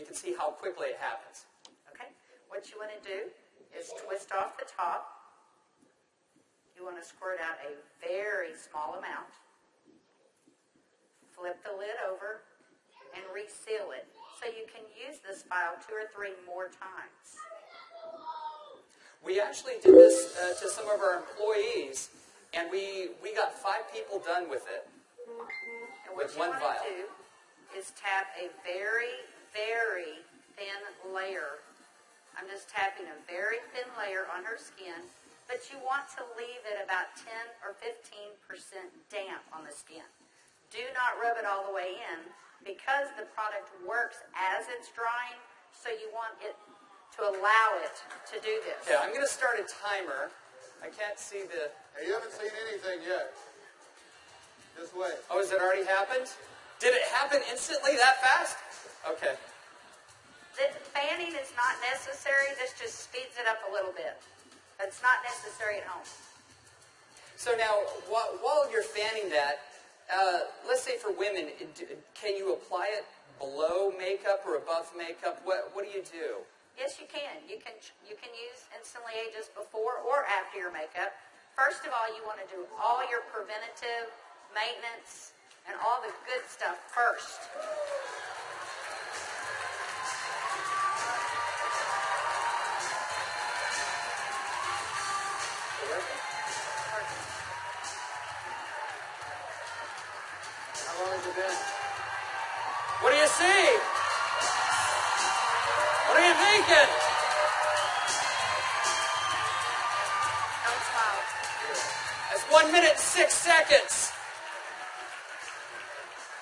can see how quickly it happens. Okay. What you want to do is twist off the top. You want to squirt out a very small amount. Flip the lid over and reseal it so you can use this file 2 or 3 more times. We actually did this to some of our employees, and we got 5 people done with it. And what you want to do is tap a very, very thin layer. I'm just tapping a very thin layer on her skin, but you want to leave it about 10 or 15% damp on the skin. Do not rub it all the way in because the product works as it's drying, so you want it to allow it to do this. Okay, I'm going to start a timer. I can't see the... Hey, you haven't seen anything yet. Just wait. Oh, has it already happened? Did it happen instantly that fast? Okay. The fanning is not necessary. This just speeds it up a little bit. It's not necessary at home. So now, while you're fanning that, let's say for women, can you apply it below makeup or above makeup? What do you do? Yes, you can. You can use Instantly Ageless before or after your makeup. First of all, you want to do all your preventative maintenance and all the good stuff first. How long has it been? What do you see? What are you thinking? Don't smile. That's 1 minute and 6 seconds.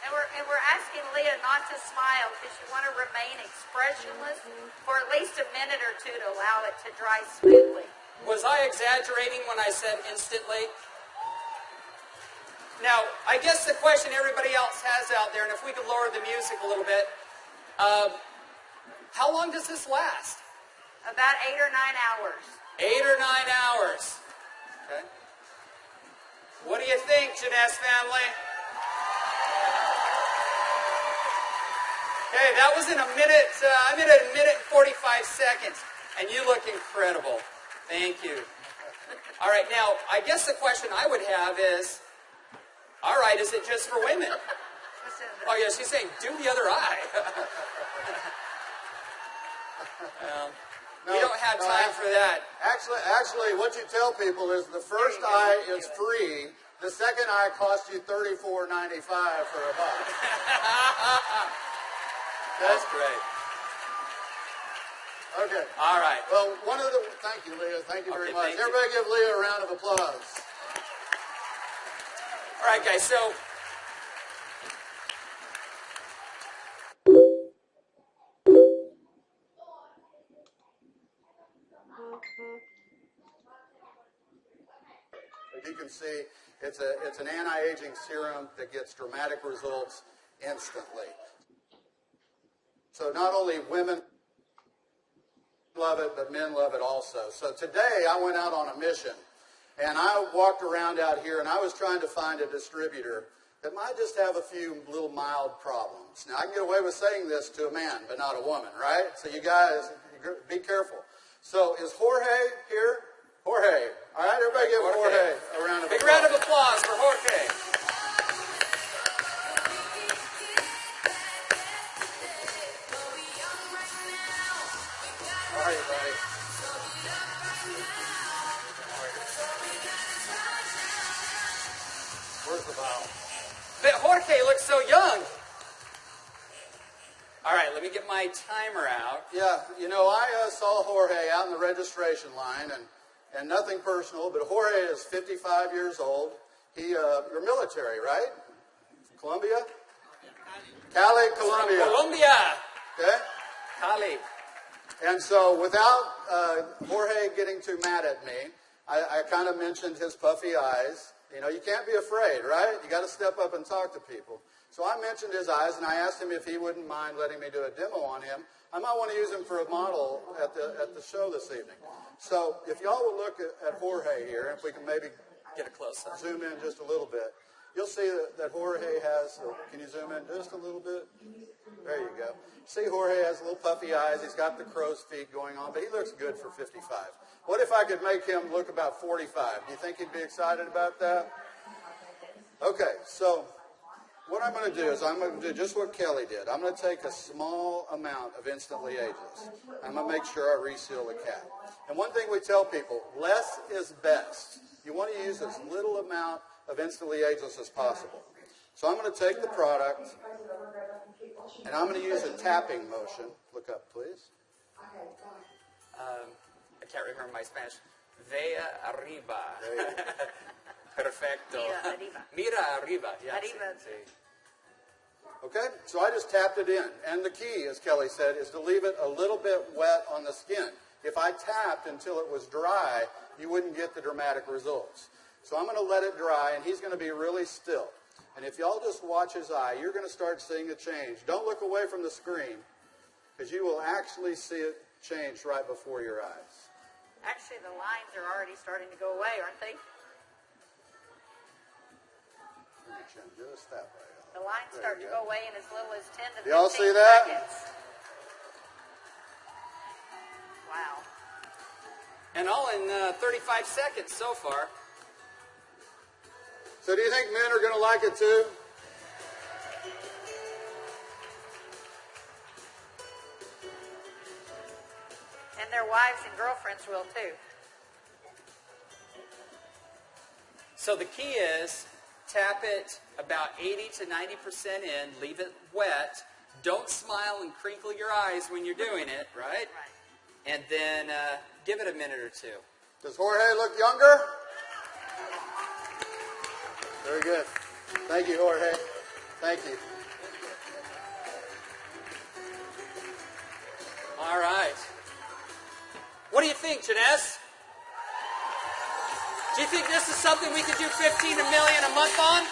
And we're asking Leah not to smile because you want to remain expressionless for at least a minute or 2 to allow it to dry smoothly. Was I exaggerating when I said instantly? Now, I guess the question everybody else has out there, and if we could lower the music a little bit, how long does this last? About 8 or 9 hours. 8 or 9 hours. Okay. What do you think, Jeunesse family? Okay, that was in a minute. I'm at a minute and 45 seconds, and you look incredible. Thank you. All right, now, I guess the question I would have is, all right, is it just for women? Oh, yeah, she's saying, do the other eye. We don't have time for that. Actually, what you tell people is the first eye is free. The second eye costs you $34.95 for a buck. That's great. Okay. All right. Well, thank you, Leah. Thank you very much. Thank you. Everybody give Leah a round of applause. All right, guys, so as you can see, it's an anti-aging serum that gets dramatic results instantly. So not only women love it, but men love it also. So today I went out on a mission, and I walked around out here, and I was trying to find a distributor that might just have a few little mild problems. Now, I can get away with saying this to a man, but not a woman, right? So you guys, be careful. So is Jorge here? Jorge. All right, everybody give Jorge a round of applause. big round of applause for Jorge. How are you, buddy? Where's the vial? But Jorge looks so young. All right, let me get my timer out. Yeah, you know, I saw Jorge out in the registration line, and nothing personal, but Jorge is 55 years old. You're military, right? Colombia? Cali, Colombia. Colombia. Okay? Cali. And so without Jorge getting too mad at me, I kind of mentioned his puffy eyes. You know, you can't be afraid, right? You got to step up and talk to people. So I mentioned his eyes, and I asked him if he wouldn't mind letting me do a demo on him. I might want to use him for a model at the show this evening. So if y'all will look at Jorge here, if we can maybe Get a close-up. zoom in just a little bit. you'll see that Jorge has, can you zoom in just a little bit? There you go. See, Jorge has little puffy eyes. He's got the crow's feet going on, but he looks good for 55. What if I could make him look about 45? Do you think he'd be excited about that? Okay, so what I'm going to do is I'm going to do just what Kelly did. I'm going to take a small amount of Instantly Ageless. I'm going to make sure I reseal the cap. And one thing we tell people, less is best. You want to use as little amount of Instantly Ageless as possible. So I'm going to take the product, and I'm going to use a tapping motion. Look up, please. I can't remember my Spanish. Vea arriba. Perfecto. Mira arriba. Mira arriba. Yeah, Arriba. Okay, so I just tapped it in. And the key, as Kelly said, is to leave it a little bit wet on the skin. If I tapped until it was dry, you wouldn't get the dramatic results. So I'm going to let it dry, and he's going to be really still. And if y'all just watch his eye, you're going to start seeing a change. Don't look away from the screen, because you will actually see it change right before your eyes. Actually, the lines are already starting to go away, aren't they? Just that way. The lines start to go away in as little as 10 to 15 Y'all see that? seconds. Wow. And all in 35 seconds so far. So do you think men are going to like it too? And their wives and girlfriends will too. So the key is tap it about 80 to 90% in, leave it wet. Don't smile and crinkle your eyes when you're doing it, right? Right. And then give it a minute or two. Does Jorge look younger? Very good. Thank you, Jorge. Thank you. All right. What do you think, Jeunesse? Do you think this is something we could do 15 million a month on?